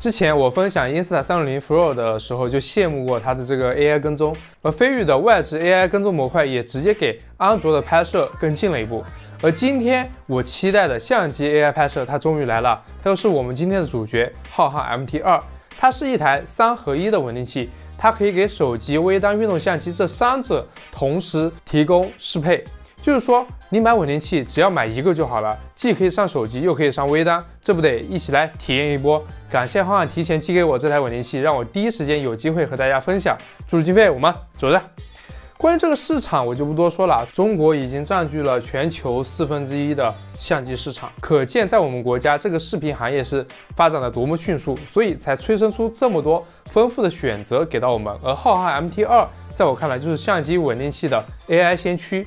之前我分享 Insta360 Pro 的时候就羡慕过它的这个 AI 跟踪，而飞宇的外置 AI 跟踪模块也直接给安卓的拍摄更进了一步。而今天我期待的相机 AI 拍摄，它终于来了，它又是我们今天的主角浩瀚 MT2。它是一台3合1的稳定器，它可以给手机、微单、运动相机这3者同时提供适配。就是说，你买稳定器只要买一个就好了，既可以上手机，又可以上微单，这不得一起来体验一波？感谢浩瀚提前寄给我这台稳定器，让我第一时间有机会和大家分享。注入经费，我们走着。关于这个市场我就不多说了，中国已经占据了全球1/4的相机市场，可见在我们国家这个视频行业是发展的多么迅速，所以才催生出这么多丰富的选择给到我们。而浩瀚 MT2 在我看来就是相机稳定器的 AI 先驱。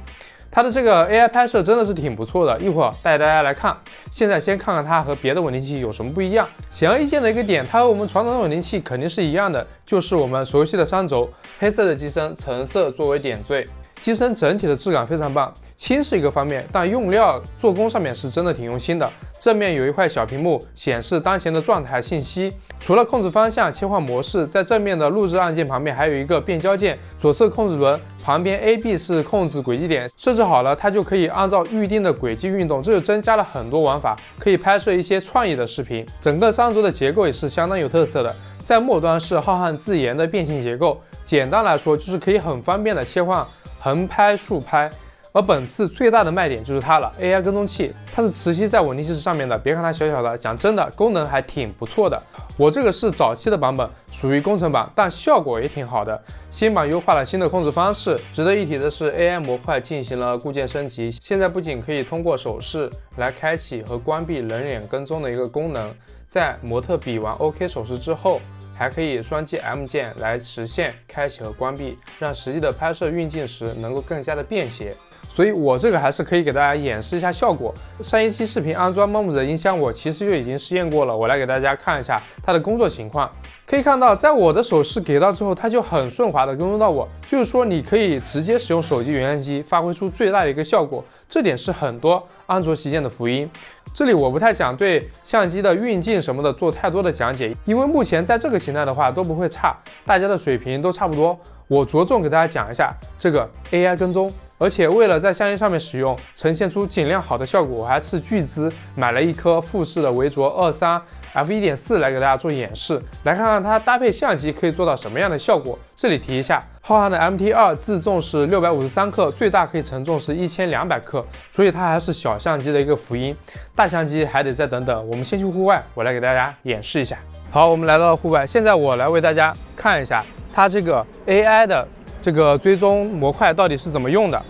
它的这个 AI 拍摄真的是挺不错的，一会儿带大家来看。现在先看看它和别的稳定器有什么不一样。显而易见的一个点，它和我们传统的稳定器肯定是一样的，就是我们熟悉的3轴，黑色的机身，橙色作为点缀。机身整体的质感非常棒，轻是一个方面，但用料做工上面是真的挺用心的。正面有一块小屏幕显示当前的状态信息，除了控制方向、切换模式，在正面的录制按键旁边还有一个变焦键，左侧控制轮旁边 A、B 是控制轨迹点，设置好了它就可以按照预定的轨迹运动，这就增加了很多玩法，可以拍摄一些创意的视频。整个3轴的结构也是相当有特色的，在末端是浩瀚自研的变形结构，简单来说就是可以很方便的切换横拍、竖拍。而本次最大的卖点就是它了 ，AI 跟踪器，它是磁吸在稳定器上面的。别看它小小的，讲真的，功能还挺不错的。我这个是早期的版本，属于工程版，但效果也挺好的。新版优化了新的控制方式，值得一提的是 AI 模块进行了固件升级，现在不仅可以通过手势来开启和关闭人脸跟踪的一个功能，在模特比完 OK 手势之后，还可以双击 M 键来实现开启和关闭，让实际的拍摄运镜时能够更加的便携。所以我这个还是可以给大家演示一下效果。上一期视频安装 MOMS 的音箱我其实就已经试验过了，我来给大家看一下它的工作情况。可以看到，在我的手势给到之后，它就很顺滑的跟踪到我，就是说你可以直接使用手机原相机，发挥出最大的一个效果。这点是很多安卓旗舰的福音。这里我不太想对相机的运镜什么的做太多的讲解，因为目前在这个形态的话都不会差，大家的水平都差不多。我着重给大家讲一下这个 AI 跟踪。而且为了在相机上面使用，呈现出尽量好的效果，我还斥巨资买了一颗富士的维卓23 f1.4 来给大家做演示，来看看它搭配相机可以做到什么样的效果。这里提一下，浩瀚的 MT2 自重是653克，最大可以承重是1200克，所以它还是小相机的一个福音。大相机还得再等等，我们先去户外，我来给大家演示一下。好，我们来到了户外，现在我来为大家看一下它这个 AI 的这个追踪模块到底是怎么用的，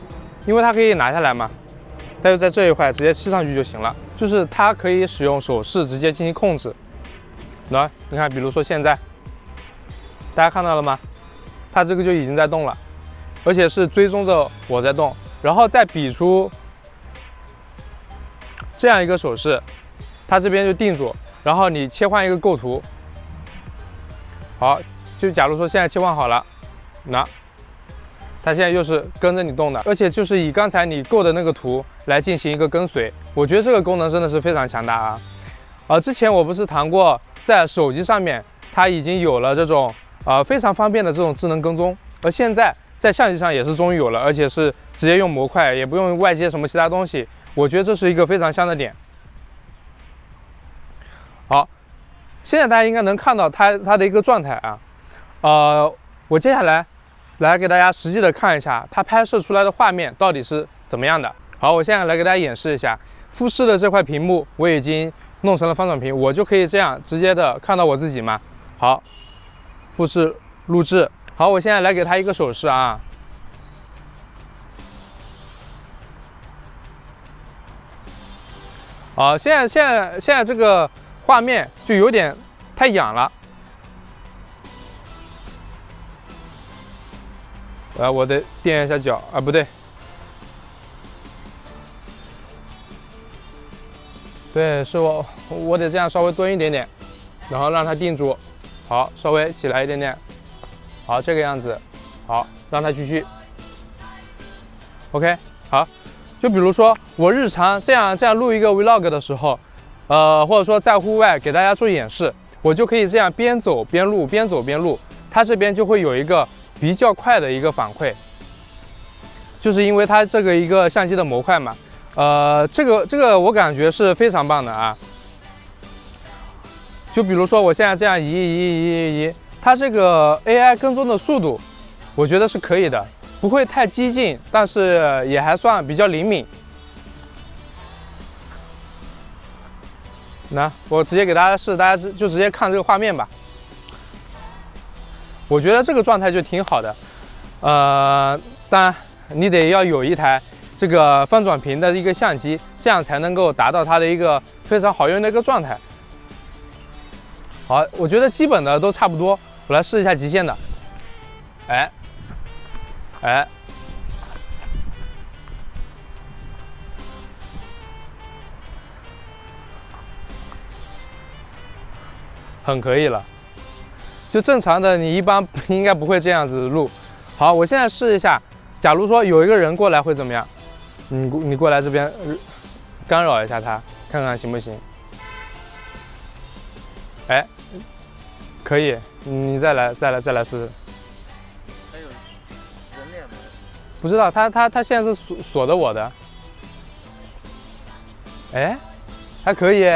因为它可以拿下来嘛，它就在这一块直接吸上去就行了。就是它可以使用手势直接进行控制。来，你看，比如说现在，大家看到了吗？它这个就已经在动了，而且是追踪着我在动，然后再比出这样一个手势，它这边就定住，然后你切换一个构图。好，就假如说现在切换好了，那它现在又是跟着你动的，而且就是以刚才你构的那个图来进行一个跟随，我觉得这个功能真的是非常强大啊！之前我不是谈过，在手机上面它已经有了这种非常方便的这种智能跟踪，而现在在相机上也是终于有了，而且是直接用模块，也不用外接什么其他东西，我觉得这是一个非常香的点。好，现在大家应该能看到它的一个状态啊，我接下来给大家实际的看一下它拍摄出来的画面到底是怎么样的。好，我现在来给大家演示一下，富士的这块屏幕我已经弄成了翻转屏，我就可以这样直接的看到我自己嘛。好，富士录制。好，我现在来给它一个手势啊。好，现在这个画面就有点太痒了。我得垫一下脚啊，不对，对，是我得这样稍微蹲一点点，然后让它定住，好，稍微起来一点点，好，这个样子，好，让它继续 ，OK， 好，就比如说我日常这样录一个 vlog 的时候，或者说在户外给大家做演示，我就可以这样边走边录，边走边录，它这边就会有一个比较快的一个反馈，就是因为它这个一个相机的模块嘛，这个我感觉是非常棒的啊。就比如说我现在这样移，它这个 AI 跟踪的速度，我觉得是可以的，不会太激进，但是也还算比较灵敏。那我直接给大家试，大家就直接看这个画面吧。我觉得这个状态就挺好的，当然你得要有一台这个翻转屏的一个相机，这样才能够达到它的一个非常好用的一个状态。好，我觉得基本的都差不多，我来试一下极限的。哎，很可以了。就正常的，你一般应该不会这样子录。好，我现在试一下，假如说有一个人过来会怎么样？你过来这边干扰一下他，看看行不行？哎，可以，你再来试试。还有人脸吗？不知道，他现在是锁的我的。哎，还可以，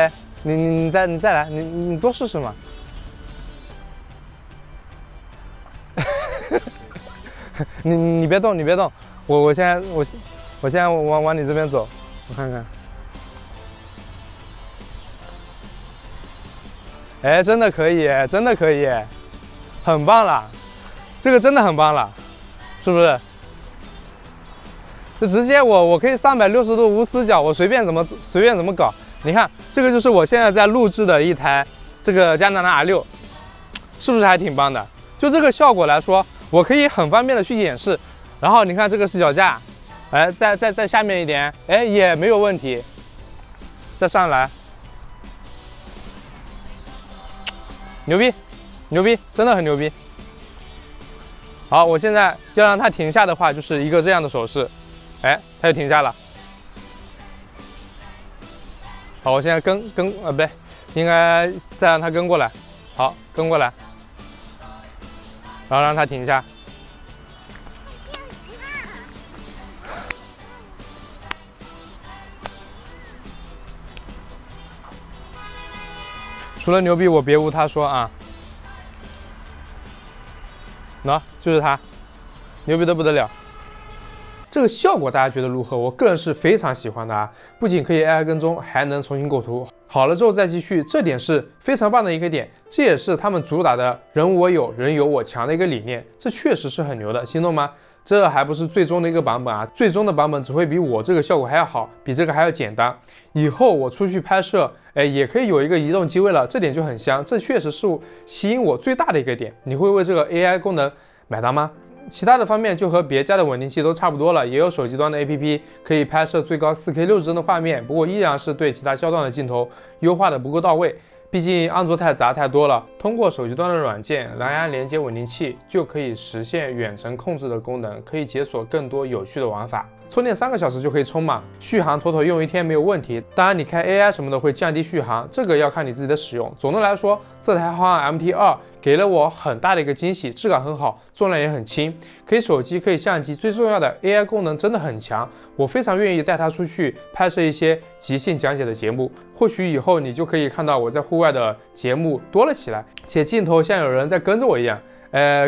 你再来，你多试试嘛。你别动，我现在往你这边走，我看看。哎，真的可以，很棒了，这个真的很棒了，是不是？就直接我可以360度无死角，我随便怎么搞。你看，这个就是我现在在录制的一台这个佳能的 R6，是不是还挺棒的？就这个效果来说，我可以很方便的去演示。然后你看这个视角架，哎，再下面一点，哎，也没有问题。再上来，牛逼，真的很牛逼。好，我现在要让它停下的话，就是一个这样的手势，哎，它就停下了。好，我现在不对，应该再让它跟过来。好，跟过来，然后让它停下。除了牛逼，我别无他说啊。就是它，牛逼的不得了。这个效果大家觉得如何？我个人是非常喜欢的啊，不仅可以 AI 跟踪，还能重新构图，好了之后再继续，这点是非常棒的一个点。这也是他们主打的人无我有，人有我强的一个理念，这确实是很牛的，心动吗？这还不是最终的一个版本啊，最终的版本只会比我这个效果还要好，比这个还要简单。以后我出去拍摄，也可以有一个移动机位了，这点就很香，这确实是吸引我最大的一个点。你会为这个 AI 功能买单吗？其他的方面就和别家的稳定器都差不多了，也有手机端的 APP 可以拍摄最高4K 60帧的画面，不过依然是对其他焦段的镜头优化的不够到位。毕竟安卓太杂太多了，通过手机端的软件蓝牙连接稳定器就可以实现远程控制的功能，可以解锁更多有趣的玩法。充电3个小时就可以充满，续航妥妥用1天没有问题。当然，你开 AI 什么的会降低续航，这个要看你自己的使用。总的来说，这台浩瀚 MT2 给了我很大的一个惊喜，质感很好，重量也很轻，可以手机可以相机，最重要的 AI 功能真的很强。我非常愿意带它出去拍摄一些即兴讲解的节目，或许以后你就可以看到我在户外的节目多了起来，且镜头像有人在跟着我一样。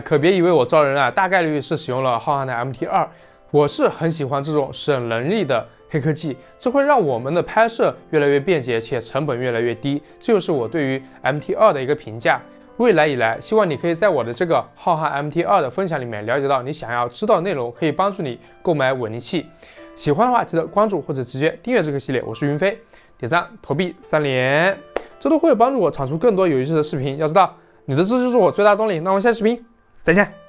可别以为我招人啊，大概率是使用了浩瀚的 MT2。我是很喜欢这种省人力的黑科技，这会让我们的拍摄越来越便捷，且成本越来越低。这就是我对于 MT2 的一个评价。未来以来，希望你可以在我的这个浩瀚 MT2 的分享里面了解到你想要知道的内容，可以帮助你购买稳定器。喜欢的话，记得关注或者直接订阅这个系列。我是云飞，点赞投币3连，这都会帮助我产出更多有意思的视频。要知道，你的支持是我最大动力。那我们下期视频再见。